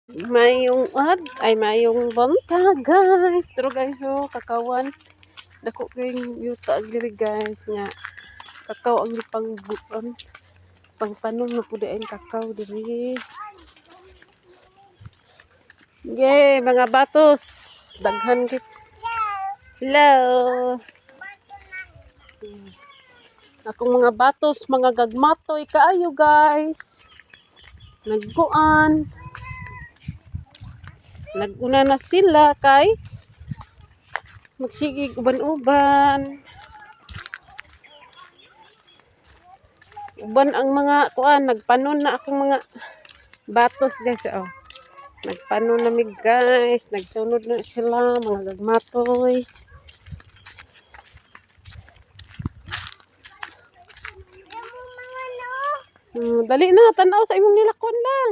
Mayong ay mayong banta guys. Pero guys oh, kakawan. Dako kayong yuta diri guys nga. Kakao ang pangbuon. Pangpanon na pud ang kakao diri. Yay, mga batos. Daghan kit. Hello. Akong mga batos, mga gagmatoy kaayo guys. Nagkuan. Naguna na sila kay magsigig uban-uban. Uban ang mga kuan, nagpanon na akong mga batos guys oh. Nagpanon na mi guys, nagsunod na sila mga gagmatoy. Dali na, tanaw sa imong nilakon lang.